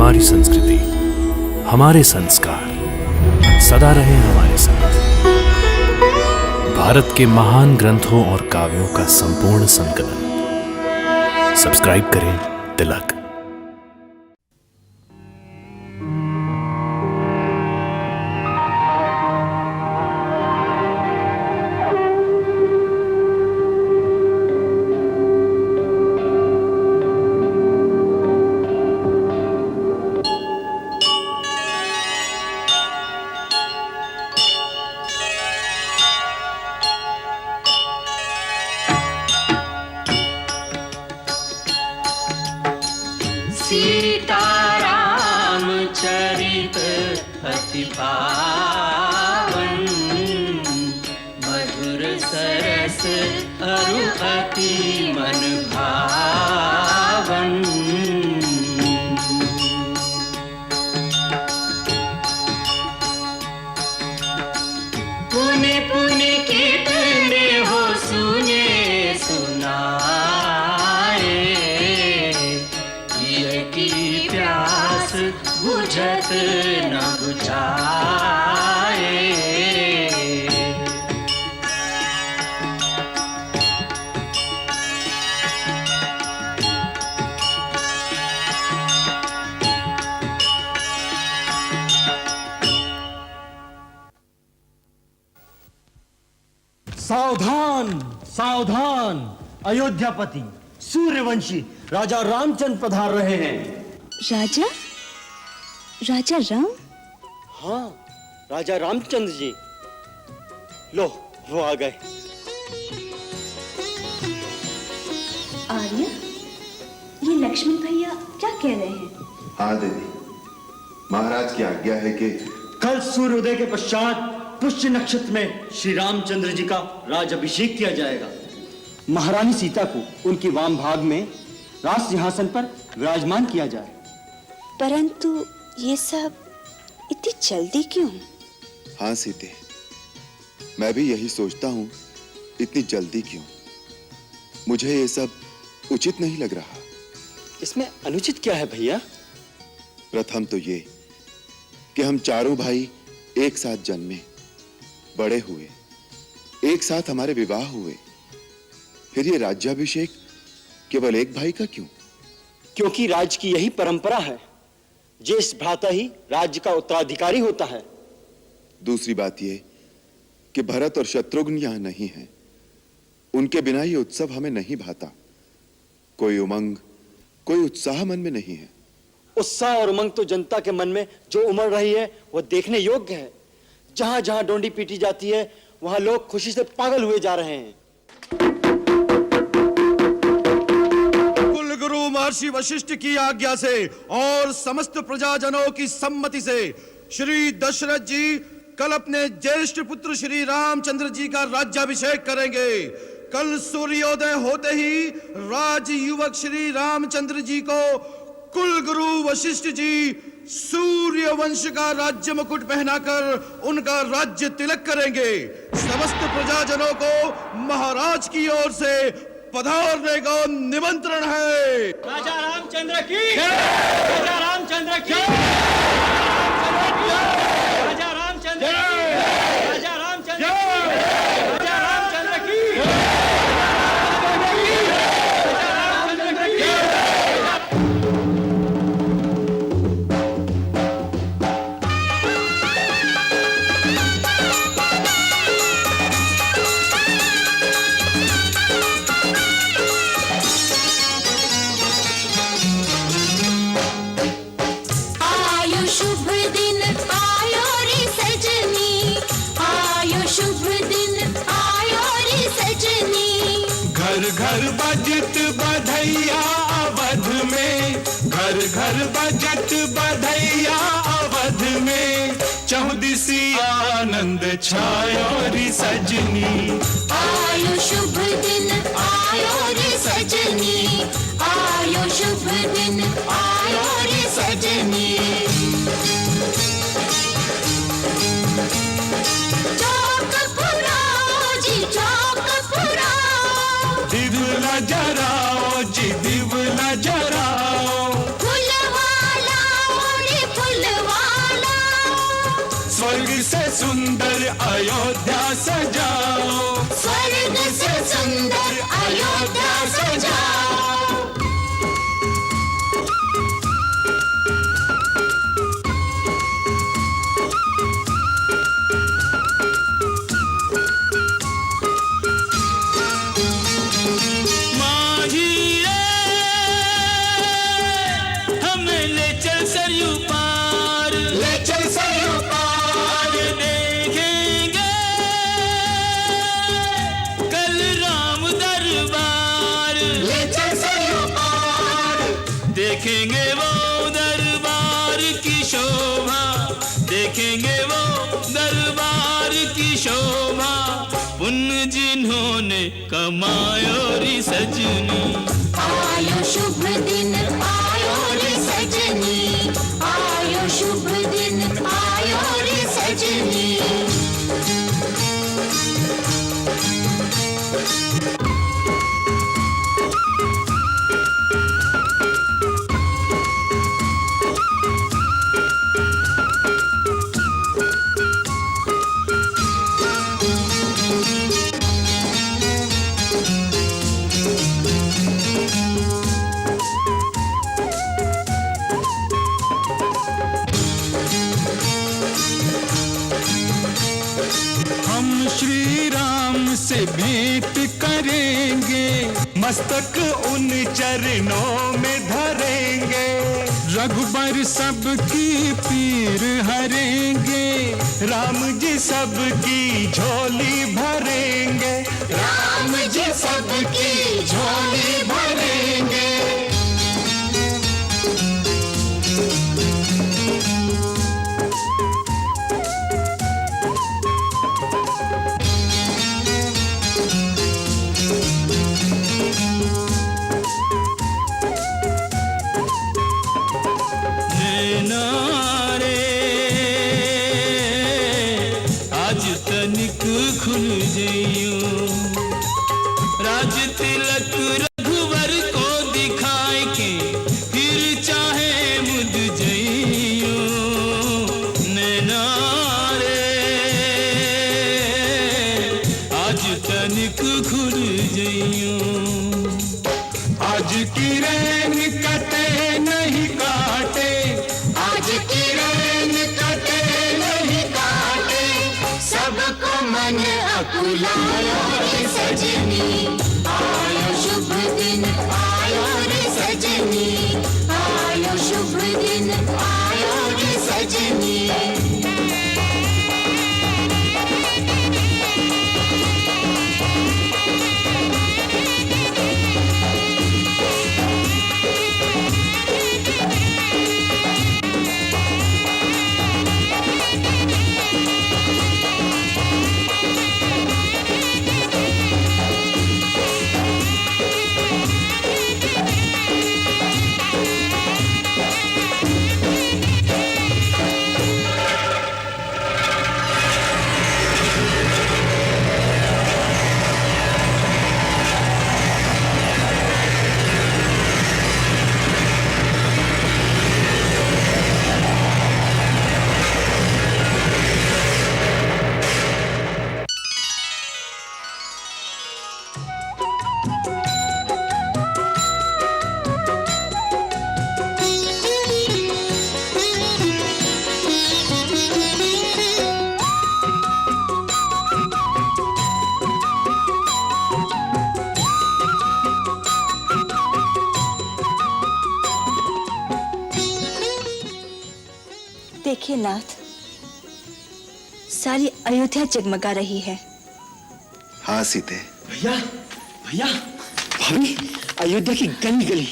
हमारी संस्कृति, हमारे संस्कार सदा रहे हमारे साथ। भारत के महान ग्रंथों और काव्यों का संपूर्ण संकलन। सब्सक्राइब करें तिलक। सीताराम चरित अति पावन, मधुर सरस अरु अति मन भावन। पुनि पुनि कितने हो सुने सुनाए, की प्यास बुझत न बुझाए। सावधान सावधान, अयोध्यापति सूर्यवंशी राजा रामचंद्र पधार रहे हैं। राजा? राजा राम? हाँ, राजा रामचंद्र जी। लो, वो आ गए। आर्य, ये लक्ष्मण भैया क्या कह रहे हैं? हाँ दीदी, महाराज की आज्ञा है कि कल सूर्योदय के पश्चात पुष्य नक्षत्र में श्री रामचंद्र जी का राज अभिषेक किया जाएगा। महारानी सीता को उनकी वाम भाग में राज सिंहासन पर विराजमान किया जाए। परंतु ये सब इतनी जल्दी क्यों? हाँ सीते, मैं भी यही सोचता हूँ, इतनी जल्दी क्यों? मुझे ये सब उचित नहीं लग रहा। इसमें अनुचित क्या है भैया? प्रथम तो ये कि हम चारों भाई एक साथ जन्मे, बड़े हुए, एक साथ हमारे विवाह हुए, फिर ये राज्याभिषेक केवल एक भाई का क्यों? क्योंकि राज्य की यही परंपरा है, ज्येष्ठ भ्राता ही राज्य का उत्तराधिकारी होता है। दूसरी बात ये कि भरत और शत्रुघ्न यहां नहीं हैं। उनके बिना ये उत्सव हमें नहीं भाता। कोई उमंग, कोई उत्साह मन में नहीं है। उत्साह और उमंग तो जनता के मन में जो उमड़ रही है वो देखने योग्य है। जहां जहां डोंडी पीटी जाती है वहां लोग खुशी से पागल हुए जा रहे हैं। कुलगुरु महर्षि वशिष्ठ की आज्ञा से और समस्त प्रजाजनों की सम्मति से श्री दशरथ जी कल अपने ज्येष्ठ पुत्र श्री रामचंद्र जी का राज्याभिषेक करेंगे। कल सूर्योदय होते ही राज युवक श्री रामचंद्र जी को कुलगुरु वशिष्ठ जी सूर्य वंश का राज्य मुकुट पहनाकर उनका राज्य तिलक करेंगे। समस्त प्रजाजनों को महाराज की ओर से पधारने का निमंत्रण है। राजा रामचंद्र की जय! राजा रामचंद्र की जय! राजा रामचंद्र की जय! राजा रामचंद्र की जय! राजा रामचंद्र की घर बजत बधैया अवध में, घर घर बजत बधैया अवध में, चौदिसी आनंद छायो रे सजनी। आयो शुभ दिन आयो रे सजनी, आयो शुभ दिन आयो रे सजनी। चौक पुराओ जी चौक पुराओ, दिवला जराओ जी दिवला जराओ, फुलवा लाओ सुंदर अयोध्या सजाओ, स्वर्ग से सुंदर अयोध्या सजाओ। देखेंगे वो दरबार की शोभा, देखेंगे वो दरबार की शोभा, पुण्य जिन्होंने कमायो रे सजनी। आयो शुभ दिन आयो रे सजनी, आयो शुभ दिन आयो रे सजनी। श्री राम से भेंट करेंगे, मस्तक उन चरणों में धरेंगे, रघुबर सबकी पीर हरेंगे, राम जी सबकी झोली भरेंगे, राम जी सबकी झोली भरेंगे। खुल जइयो राज तिलक रघुवर को दिखाए के, फिर चाहे मुद जइयो नैना रे, आज तनिक खुल जइयो। आज की रैन कटे नहीं काटे, आज की रैन कटे नहीं काटे, सबको मन अकुलायो रे सजनी। आयो शुभ दिन आयो रे सजनी, आयो शुभ दिन आयो रे सजनी। देखिए नाथ, सारी अयोध्या जगमगा रही है। हाँ सीते। भैया भैया भाभी, अयोध्या की गली गली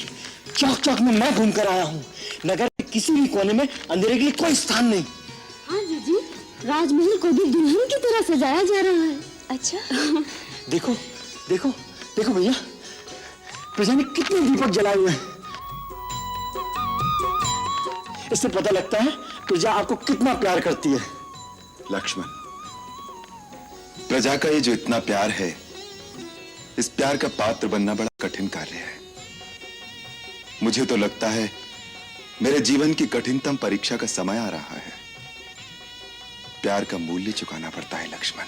चौक चौक में मैं घूम कर आया हूँ। नगर के किसी भी कोने में अंधेरे के लिए कोई स्थान नहीं। हाँ जीजी, राजमहल को भी दुल्हन की तरह सजाया जा रहा है। अच्छा देखो देखो देखो भैया, प्रजा ने कितने दीपक जलाए हुए हैं। इससे पता लगता है प्रजा आपको कितना प्यार करती है। लक्ष्मण, प्रजा का ये जो इतना प्यार है, इस प्यार का पात्र बनना बड़ा कठिन कार्य है। मुझे तो लगता है मेरे जीवन की कठिनतम परीक्षा का समय आ रहा है। प्यार का मूल्य चुकाना पड़ता है लक्ष्मण।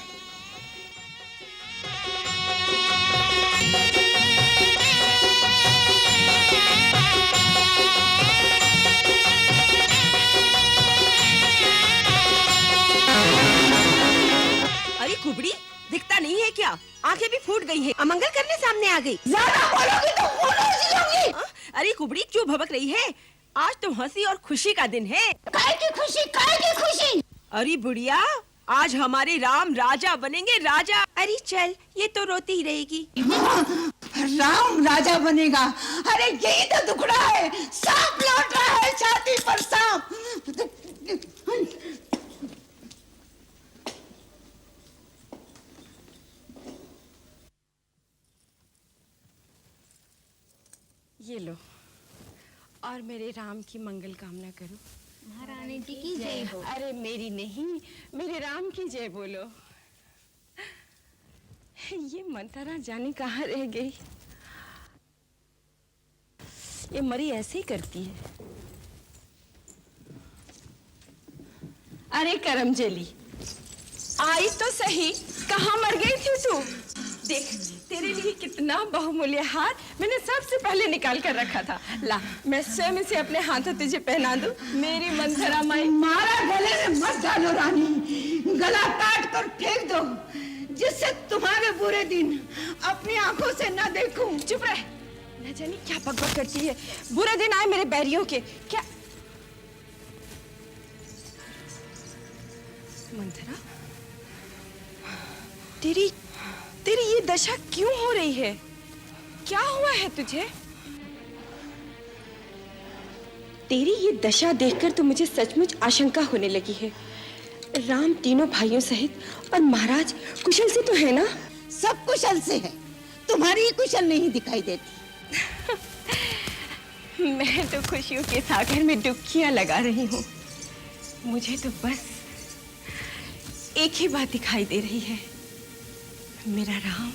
अरे कुबड़ी, दिखता नहीं है क्या? आंखें भी फूट गई हैं। अमंगल करने सामने आ गई। ज्यादा बोलोगी तो फूलों सी होगी। अरे कुबड़ी क्यों भभक रही है? आज तो हंसी और खुशी का दिन है। काय की खुशी, काय की खुशी? अरे बुढ़िया, आज हमारे राम राजा बनेंगे, राजा। अरे चल, ये तो रोती ही रहेगी। राम राजा बनेगा? अरे यही तो दुखड़ा है। सांप लौट रहा है छाती पर सांप। ये लो, और मेरे राम की मंगल कामना करो। महारानी जी की जय हो। अरे मेरी नहीं, मेरे राम की जय बोलो। ये मंथरा जाने कहाँ रह गई? ये मरी ऐसे ही करती है। अरे करमजली, आई तो सही, कहाँ मर गई थी तू? देख, तेरे लिए कितना बहुमूल्य हार मैंने सबसे पहले निकाल कर रखा था। ला, मैं स्वयं इसे अपने हाथों तुझे पहना दूं। मेरी मंथरा माई। मारा गले में मत डालो रानी, गला काट कर फेंक दो, जिससे तुम्हारे बुरे दिन अपनी आंखों से न देखूं। चुप रह, न जाने क्या बकबक करती है। बुरे दिन आए मेरे बैरियों के। क्या मंथरा, तेरी ये दशा क्यों हो रही है? क्या हुआ है तुझे? तेरी ये दशा देखकर तो मुझे सचमुच आशंका होने लगी है। राम तीनों भाइयों सहित और महाराज कुशल से तो है ना? सब कुशल से है, तुम्हारी ही कुशल नहीं दिखाई देती। मैं तो खुशियों के सागर में डुबकियां लगा रही हूँ। मुझे तो बस एक ही बात दिखाई दे रही है, मेरा राम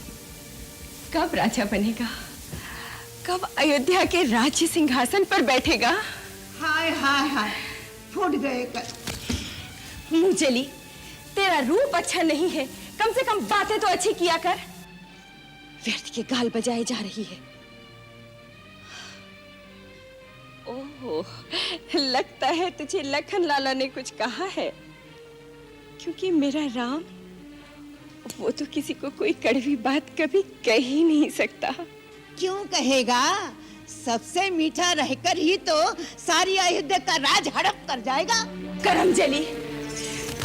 कब राजा बनेगा, कब अयोध्या के राज्य सिंहासन पर बैठेगा। हाय हाय हाय, फूट गए कर। मुंहजली, तेरा रूप अच्छा नहीं है, कम से कम बातें तो अच्छी किया कर। व्यर्थ के गाल बजाए जा रही है। ओह, लगता है तुझे लखन लाला ने कुछ कहा है, क्योंकि मेरा राम वो तो किसी को कोई कड़वी बात कभी कह ही नहीं सकता। क्यों कहेगा? सबसे मीठा रहकर ही तो सारी अयोध्या का राज हड़प कर जाएगा। करमजली,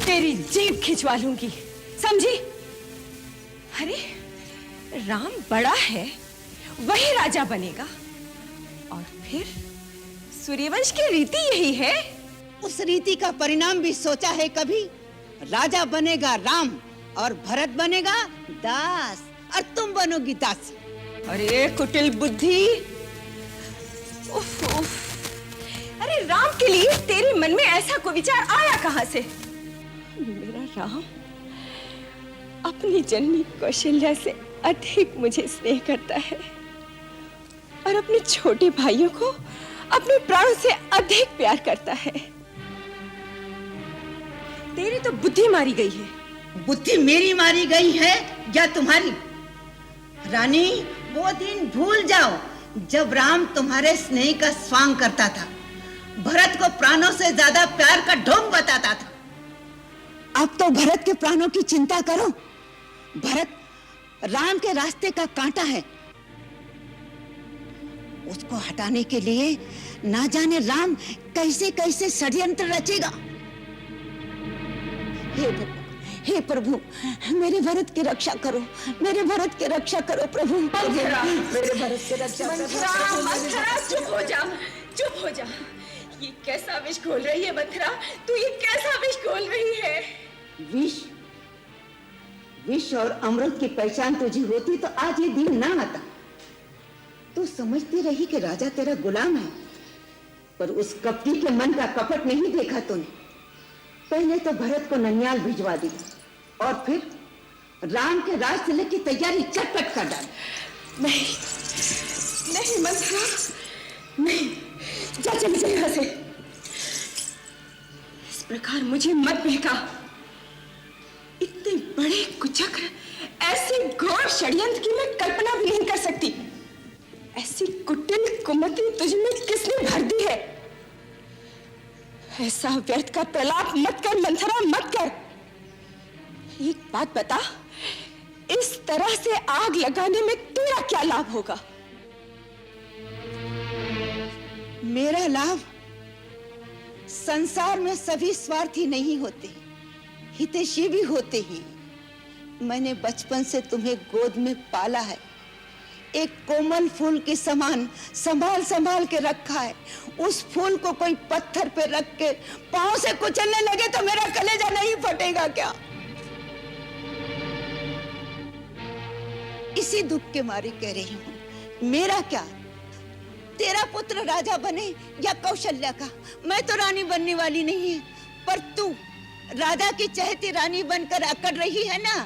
तेरी जीभ खिंचवा लूंगी, समझी? अरे राम बड़ा है, वही राजा बनेगा, और फिर सूर्यवंश की रीति यही है। उस रीति का परिणाम भी सोचा है कभी? राजा बनेगा राम और भरत बनेगा दास, और तुम बनोगी दासी। अरे कुटिल बुद्धि, उफ उफ। अरे राम के लिए तेरे मन में ऐसा कोई विचार आया कहां से? मेरा राम अपनी जननी कौशल्या से अधिक मुझे स्नेह करता है, और अपने छोटे भाइयों को अपने प्राणों से अधिक प्यार करता है। तेरी तो बुद्धि मारी गई है। बुद्धि मेरी मारी गई है या तुम्हारी? रानी, वो दिन भूल जाओ जब राम तुम्हारे स्नेह का स्वांग करता था, भरत को प्राणों से ज्यादा प्यार का ढोंग बताता था। अब तो भरत के प्राणों की चिंता करो। भरत राम के रास्ते का कांटा है, उसको हटाने के लिए ना जाने राम कैसे कैसे षड्यंत्र रचेगा। हे प्रभु, मेरे भरत की रक्षा करो, मेरे भरत की रक्षा करो प्रभु। मेरे भरत की रक्षा करो। मंथरा, चुप हो जा, चुप हो जा। ये कैसा विष घोल रही है मंथरा? तू ये कैसा विष घोल रही है? विष? विष और अमृत की पहचान तुझे होती तो आज ये दिन ना आता। तू समझती रही कि राजा तेरा गुलाम है, पर उस कपटी के मन का कपट नहीं देखा तूने। पहले तो भरत को ननियाल भिजवा दी, और फिर राम के राज तिलक की तैयारी चटपट कर डाली। नहीं नहीं मंथरा, नहीं, जा चली जा यहाँ से। इस प्रकार मुझे मत बहका। बड़े कुचक्र, ऐसे घोर षड्यंत्र की मैं कल्पना भी नहीं कर सकती। ऐसी कुटिल कुमति तुझ में किसने भर दी है? ऐसा व्यर्थ का प्रलाप मत कर मंथरा, मत कर। एक बात बता, इस तरह से आग लगाने में तेरा क्या लाभ होगा? मेरा लाभ? संसार में सभी स्वार्थी नहीं होते, हितैषी भी होते हैं। मैंने बचपन से तुम्हें गोद में पाला है, एक कोमल फूल के समान संभाल संभाल के रखा है। उस फूल को कोई पत्थर पे रख के पांव से कुचलने लगे तो मेरा कलेजा नहीं फटेगा क्या? इसी दुख के मारे कह रही हूँ। मेरा क्या, तेरा पुत्र राजा बने या कौशल्या का, मैं तो रानी बनने वाली नहीं है। पर तू राजा की चहेती रानी बनकर अकड़ रही है ना,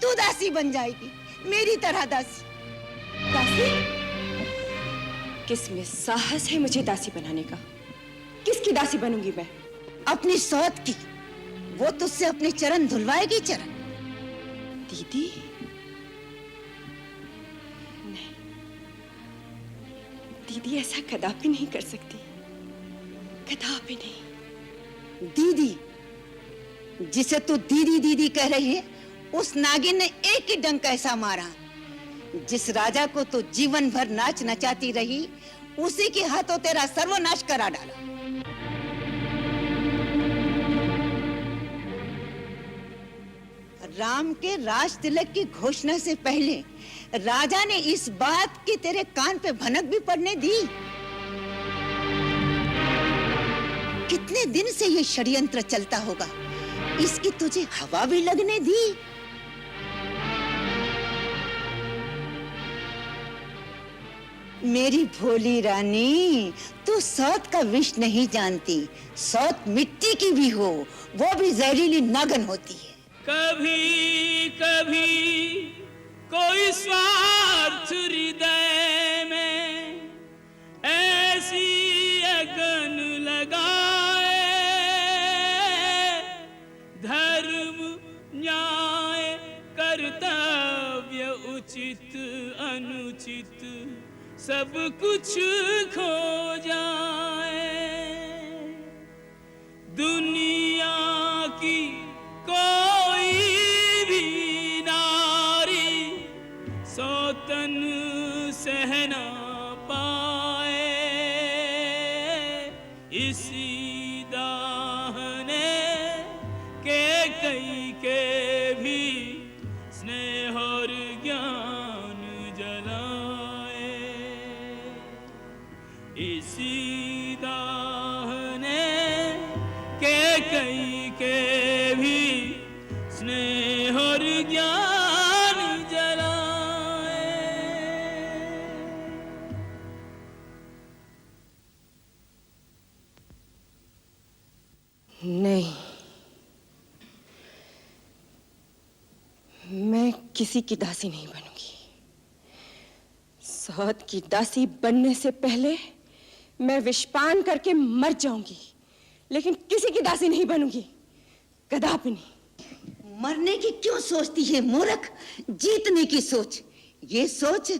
तू दासी बन जाएगी, मेरी तरह दासी। दासी? किसमें साहस है मुझे दासी बनाने का? किसकी दासी बनूंगी मैं? अपनी सौत की। वो तुझसे अपने चरण धुलवाएगी। चरण? दीदी? नहीं, दीदी ऐसा कदापि नहीं कर सकती, कदापि नहीं। दीदी? जिसे तू दीदी दीदी कह रही है, उस नागिन ने एक ही डंक ऐसा मारा। जिस राजा को तू जीवन भर नाच नचाती रही, उसी के हाथों तेरा सर्वनाश करा डाला। राम के राज तिलक की घोषणा से पहले राजा ने इस बात की तेरे कान पे भनक भी पड़ने दी। कितने दिन से ये षड्यंत्र चलता होगा, इसकी तुझे हवा भी लगने दी। मेरी भोली रानी, तू सौत का विष नहीं जानती। सौत मिट्टी की भी हो, वो भी जहरीली नागन होती है। कभी कभी कोई स्वार्थ हृदय में ऐसी अगन लगाए, धर्म न्याय कर्तव्य उचित अनुचित सब कुछ खो जाए। दुनिया की कोई भी नारी सौतन सह ना पाए, इसी दाहने के कई के भी स्नेह और ज्ञान जलाए, इसी दाहने के कई के भी स्नेह और ज्ञान जलाए। नहीं, मैं किसी की दासी नहीं बनूंगी। सौत की दासी बनने से पहले मैं विषपान करके मर जाऊंगी, लेकिन किसी की दासी नहीं बनूंगी, कदापि नहीं। मरने की क्यों सोचती है मूर्ख? जीतने की सोच। ये सोच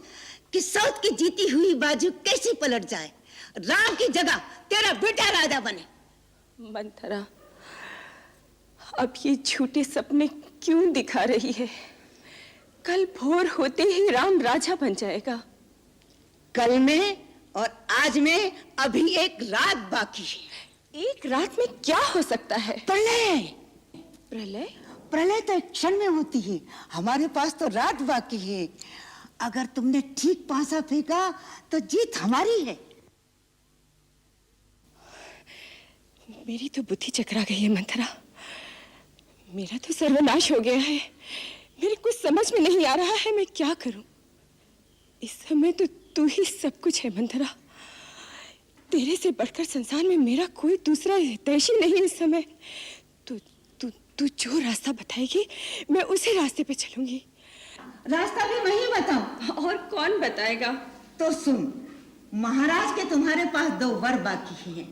कि सौत की जीती हुई बाजू कैसे पलट जाए, राम की जगह तेरा बेटा राजा बने। मंथरा, अब ये झूठे सपने क्यों दिखा रही है? कल भोर होते ही राम राजा बन जाएगा। कल में और आज में अभी एक रात बाकी है। एक रात में क्या हो सकता है? प्रलय। प्रलय? प्रलय तो एक क्षण में होती है, हमारे पास तो रात बाकी है। अगर तुमने ठीक पासा फेंका तो जीत हमारी है। मेरी तो बुद्धि चकरा गई है मंथरा, मेरा तो सर्वनाश हो गया है। मेरे कुछ समझ में नहीं आ रहा है मैं क्या करूं। इस समय तो तू ही सब कुछ है मंथरा। तेरे से बढ़कर संसार में मेरा कोई दूसरा हितैषी नहीं इस समय। तू जो रास्ता बताएगी मैं उसी रास्ते पे चलूंगी। रास्ता भी मैं ही बताऊं? और कौन बताएगा? तो सुन, महाराज के तुम्हारे पास 2 वर बाकी हैं।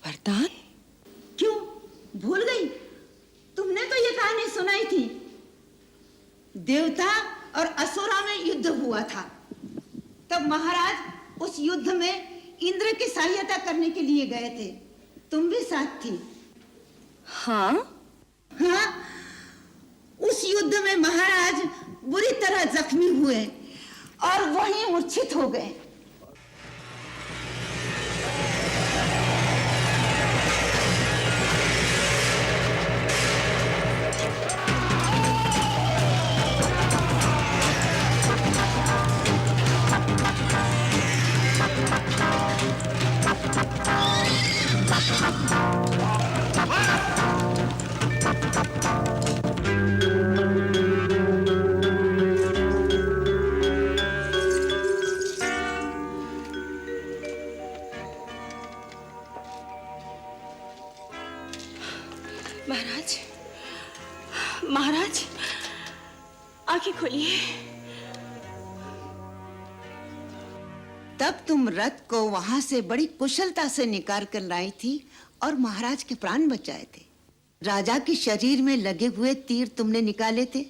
वरदान? क्यों भूल गई? तुमने तो ये कहानी सुनाई थी देवता और असुरा में युद्ध हुआ था। तब महाराज उस युद्ध में इंद्र की सहायता करने के लिए गए थे। तुम भी साथ थी। हाँ हाँ, उस युद्ध में महाराज बुरी तरह जख्मी हुए और वहीं मूर्छित हो गए। महाराज, महाराज, आंखें खोलिए। तब तुम रथ को वहां से बड़ी कुशलता से निकाल कर लाई थी और महाराज के प्राण बचाए थे। राजा के शरीर में लगे हुए तीर तुमने निकाले थे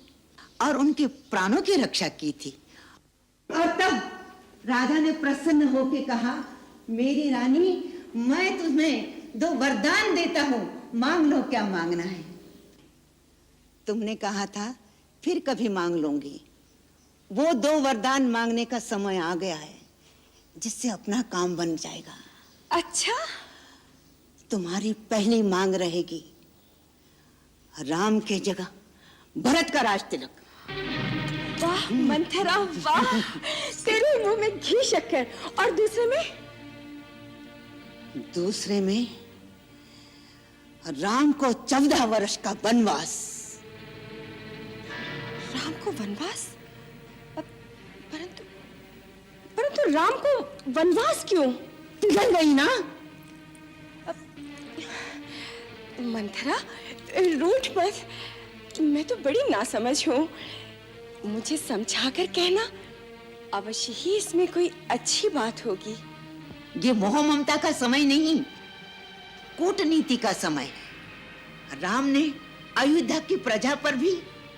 और उनके प्राणों की रक्षा की थी। और तब राजा ने प्रसन्न होकर कहा, मेरी रानी, मैं तुम्हें 2 वरदान देता हूं, मांग लो क्या मांगना है। तुमने कहा था फिर कभी मांग लूंगी। वो 2 वरदान मांगने का समय आ गया है, जिससे अपना काम बन जाएगा। अच्छा, तुम्हारी पहली मांग रहेगी राम के जगह भरत का राज तिलक। वाह मंथरा, वाह, तेरे मुंह में घी शक्कर। और दूसरे में राम को 14 वर्ष का वनवास। राम को वनवास? परंतु राम को वनवास क्यों? पिघल गई ना। मंथरा, रूठ मत, मैं तो बड़ी नासमझ हूँ। मुझे समझाकर कहना, अवश्य ही इसमें कोई अच्छी बात होगी। ये मोह ममता का समय नहीं, कूटनीति का समय। राम ने अयोध्या की प्रजा पर भी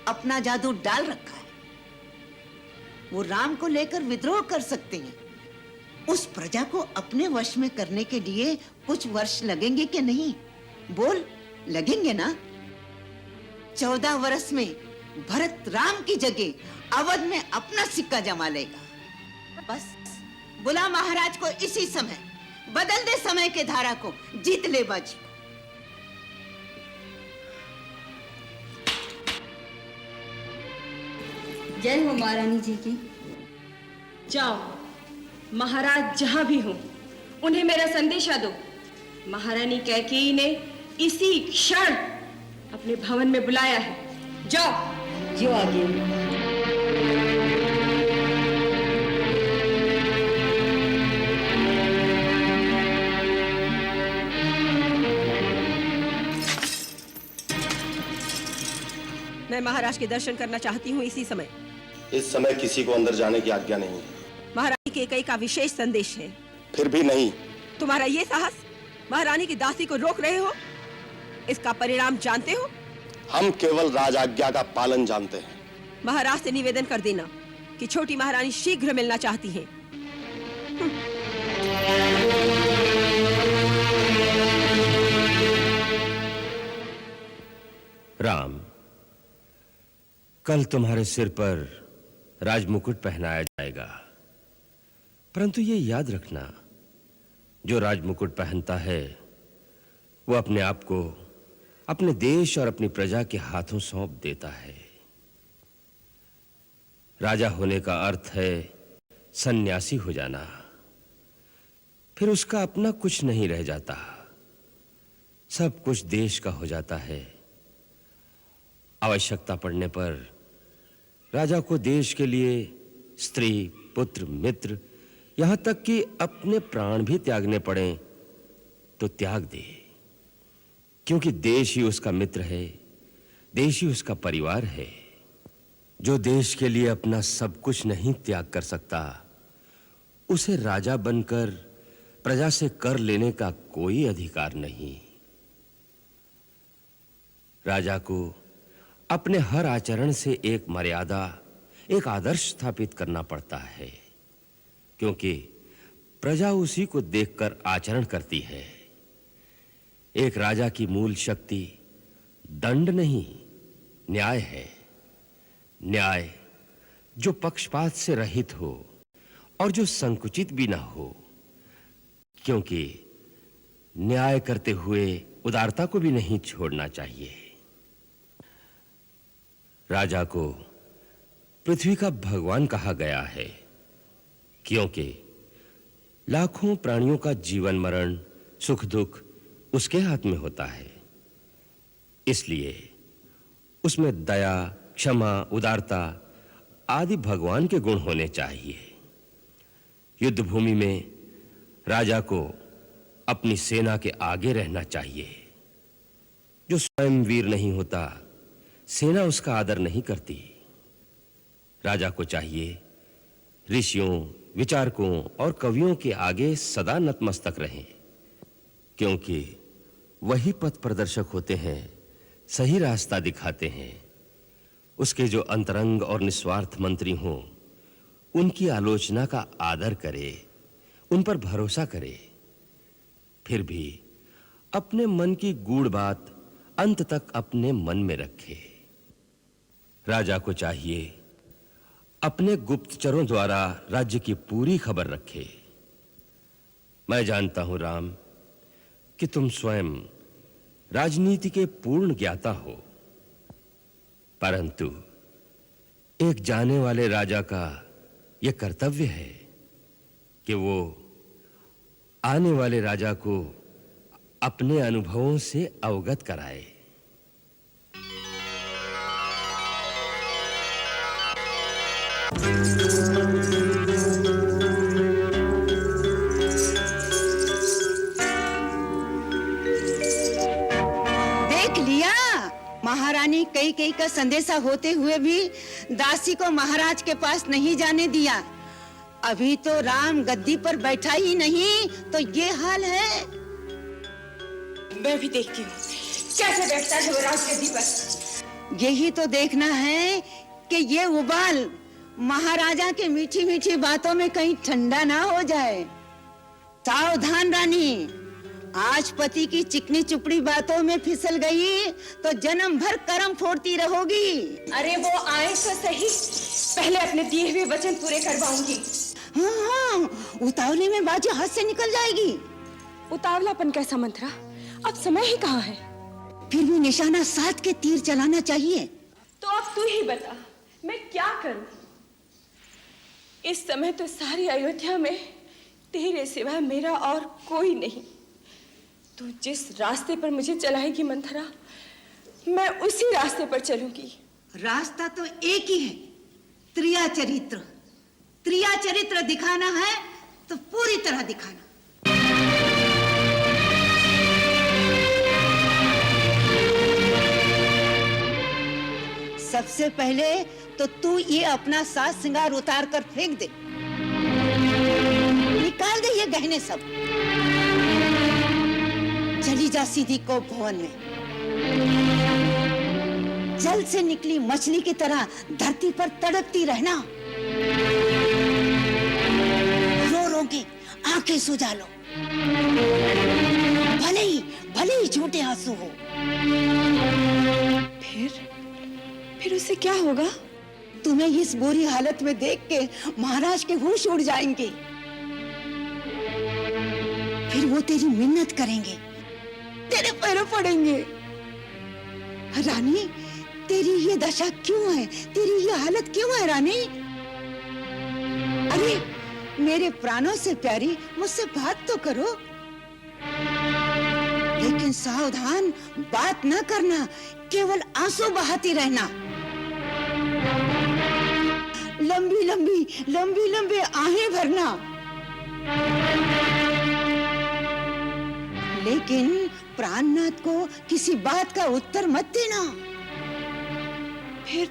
अपना जादू डाल रखा है। वो राम को लेकर विद्रोह कर सकते हैं। उस प्रजा को अपने वश में करने के लिए कुछ वर्ष लगेंगे कि नहीं? बोल, लगेंगे ना? 14 वर्ष में भरत राम की जगह अवध में अपना सिक्का जमा लेगा। बस बुला महाराज को इसी समय, बदल दे समय के धारा को, जीत ले बाजी। जय हो महारानी जी की। जाओ, महाराज जहां भी हो उन्हें मेरा संदेशा दो। महारानी कैकेयी ने इसी क्षण अपने भवन में बुलाया है। जाओ। जो आगे। मैं महाराज के दर्शन करना चाहती हूँ इसी समय। इस समय किसी को अंदर जाने की आज्ञा नहीं है। महारानी कैकेयी का विशेष संदेश है। फिर भी नहीं। तुम्हारा ये साहस महारानी की दासी को रोक रहे हो, इसका परिणाम जानते हो? हम केवल राज आज्ञा का पालन जानते हैं। महाराज से निवेदन कर देना कि छोटी महारानी शीघ्र मिलना चाहती हैं। राम, कल तुम्हारे सिर पर राजमुकुट पहनाया जाएगा, परंतु ये याद रखना, जो राजमुकुट पहनता है वो अपने आप को अपने देश और अपनी प्रजा के हाथों सौंप देता है। राजा होने का अर्थ है सन्यासी हो जाना। फिर उसका अपना कुछ नहीं रह जाता, सब कुछ देश का हो जाता है। आवश्यकता पड़ने पर राजा को देश के लिए स्त्री, पुत्र, मित्र, यहां तक कि अपने प्राण भी त्यागने पड़े तो त्याग दे, क्योंकि देश ही उसका मित्र है, देश ही उसका परिवार है। जो देश के लिए अपना सब कुछ नहीं त्याग कर सकता, उसे राजा बनकर प्रजा से कर लेने का कोई अधिकार नहीं। राजा को अपने हर आचरण से एक मर्यादा, एक आदर्श स्थापित करना पड़ता है, क्योंकि प्रजा उसी को देखकर आचरण करती है। एक राजा की मूल शक्ति दंड नहीं, न्याय है। न्याय जो पक्षपात से रहित हो और जो संकुचित भी ना हो, क्योंकि न्याय करते हुए उदारता को भी नहीं छोड़ना चाहिए। राजा को पृथ्वी का भगवान कहा गया है, क्योंकि लाखों प्राणियों का जीवन मरण, सुख दुख उसके हाथ में होता है। इसलिए उसमें दया, क्षमा, उदारता आदि भगवान के गुण होने चाहिए। युद्ध भूमि में राजा को अपनी सेना के आगे रहना चाहिए। जो स्वयं वीर नहीं होता, सेना उसका आदर नहीं करती। राजा को चाहिए ऋषियों, विचारकों और कवियों के आगे सदा नतमस्तक रहें, क्योंकि वही पथ प्रदर्शक होते हैं, सही रास्ता दिखाते हैं। उसके जो अंतरंग और निस्वार्थ मंत्री हों, उनकी आलोचना का आदर करे, उन पर भरोसा करे, फिर भी अपने मन की गूढ़ बात अंत तक अपने मन में रखे। राजा को चाहिए अपने गुप्तचरों द्वारा राज्य की पूरी खबर रखे। मैं जानता हूं राम कि तुम स्वयं राजनीति के पूर्ण ज्ञाता हो, परंतु एक जाने वाले राजा का यह कर्तव्य है कि वो आने वाले राजा को अपने अनुभवों से अवगत कराए। देख लिया, महारानी कई का संदेशा होते हुए भी दासी को महाराज के पास नहीं जाने दिया। अभी तो राम गद्दी पर बैठा ही नहीं तो ये हाल है। मैं भी देखती हूँ कैसे बैठता है वो राजगद्दी पर। यही तो देखना है कि ये उबाल महाराजा के मीठी मीठी बातों में कहीं ठंडा ना हो जाए। सावधान रानी, आज पति की चिकनी चुपड़ी बातों में फिसल गई तो जन्म भर कर्म फोड़ती रहोगी। अरे वो आए तो सही, पहले अपने दिए हुए वचन पूरे करवाऊंगी। हाँ, उतावले में बाजी हाथ से निकल जाएगी। उतावलापन कैसा मंत्रा, अब समय ही कहाँ है। फिर भी निशाना साध के तीर चलाना चाहिए। तो अब तू ही बता, मैं क्या करूं? इस समय तो सारी अयोध्या में तेरे सिवा मेरा और कोई नहीं। तू जिस रास्ते पर मुझे चलाएगी मंथरा, मैं उसी रास्ते पर चलूंगी। रास्ता तो एक ही है, त्रिया चरित्र। त्रिया चरित्र दिखाना है तो पूरी तरह दिखाना। सबसे पहले तो तू ये अपना साज श्रृंगार उतार कर फेंक दे, निकाल दे ये गहने सब। चली जा सीधी कोप भवन में। जल से निकली मछली की तरह धरती पर तड़पती रहना। रो रो के आंखें सुझा लो, भले ही झूठे आंसू हो। फिर उससे क्या होगा? तुम्हें इस बुरी हालत में देख के महाराज के होश उड़ जाएंगे। फिर वो तेरी मिन्नत करेंगे, तेरे पैरों पड़ेंगे। रानी, तेरी ये दशा क्यों है? तेरी ये हालत क्यों है रानी? अरे मेरे प्राणों से प्यारी, मुझसे बात तो करो। लेकिन सावधान, बात न करना, केवल आंसू बहाती रहना। लंबी लंबी आहें भरना। लेकिन प्राणनाथ को किसी बात का उत्तर मत देना। फिर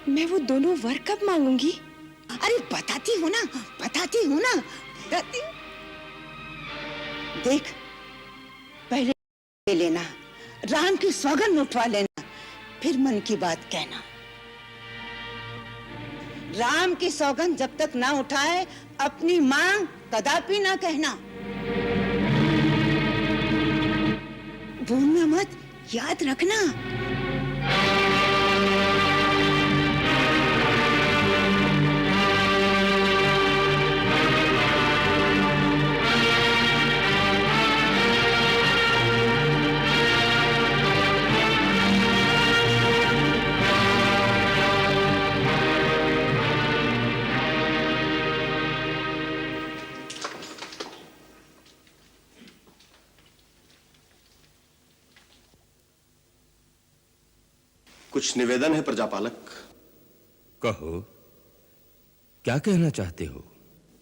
मैं वो दोनों वर कब मांगूंगी? अरे बताती हूँ ना। देख, पहले ले लेना, राम की सौगंध उठवा लेना, फिर मन की बात कहना। राम की सौगंध जब तक ना उठाए अपनी मांग कदापि ना कहना। भूलना मत, याद रखना। कुछ निवेदन है प्रजापालक। कहो, क्या कहना चाहते हो?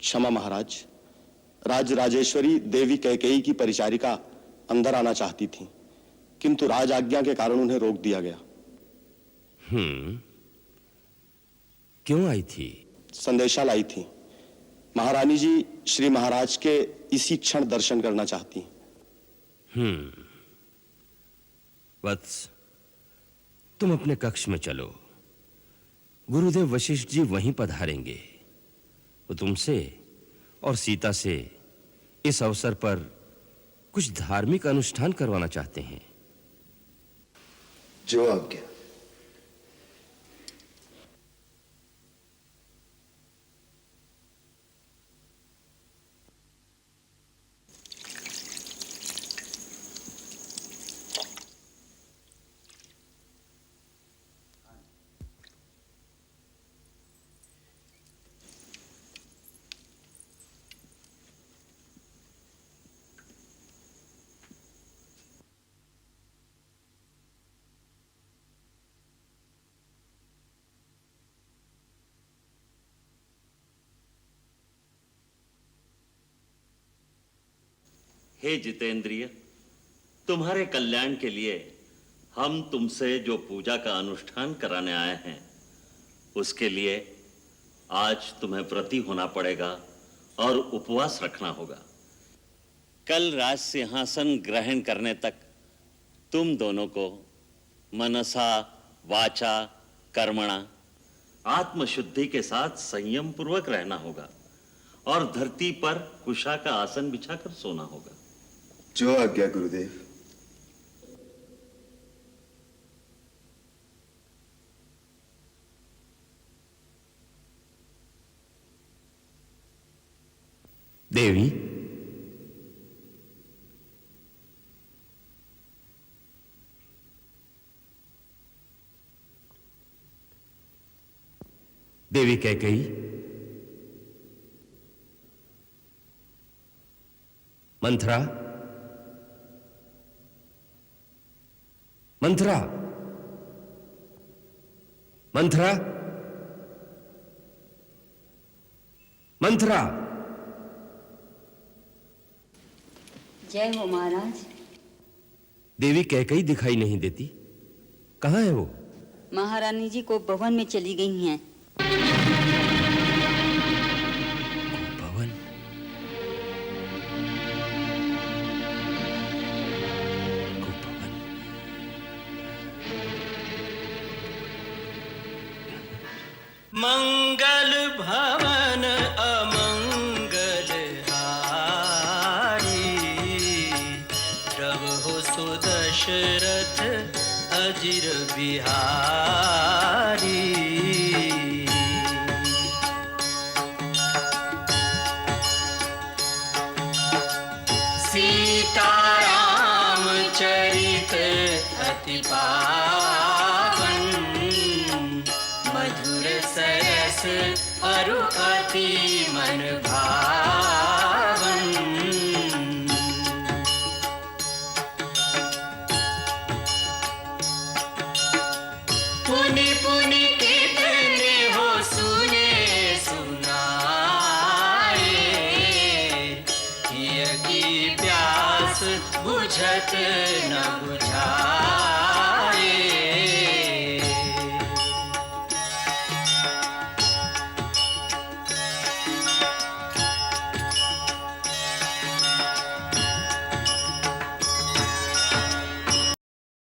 क्षमा महाराज, राज राजेश्वरी देवी कैकेयी की परिचारिका अंदर आना चाहती थी, किंतु राज आज्ञा के कारण उन्हें रोक दिया गया। क्यों आई थी? संदेशा लाई थी। महारानी जी श्री महाराज के इसी क्षण दर्शन करना चाहती। वत्स, तुम अपने कक्ष में चलो। गुरुदेव वशिष्ठ जी वहीं पधारेंगे। वो तुमसे और सीता से इस अवसर पर कुछ धार्मिक अनुष्ठान करवाना चाहते हैं। जो आज्ञा। हे जितेंद्रिय, तुम्हारे कल्याण के लिए हम तुमसे जो पूजा का अनुष्ठान कराने आए हैं, उसके लिए आज तुम्हें व्रती होना पड़ेगा और उपवास रखना होगा। कल राज सिंहासन ग्रहण करने तक तुम दोनों को मनसा वाचा कर्मणा आत्मशुद्धि के साथ संयम पूर्वक रहना होगा और धरती पर कुशा का आसन बिछाकर सोना होगा। जो आज्ञा गुरुदेव। देवी, देवी कैकेयी, मंथरा, मंथरा, मंथरा, मंथरा। जय हो महाराज। देवी कैकेयी दिखाई नहीं देती, कहाँ है वो? महारानी जी को भवन में चली गई हैं। भवन? मंगल भवन अमंगल हारी, प्रभु सुदशरथ अजिर बिहारी। सीताराम चरित अति पावन, मधुर सरस अरु अति मन भावन। पुनि पुनि कितने हो सुने सुनाए, हिय की प्यास बुझत न बुझाए।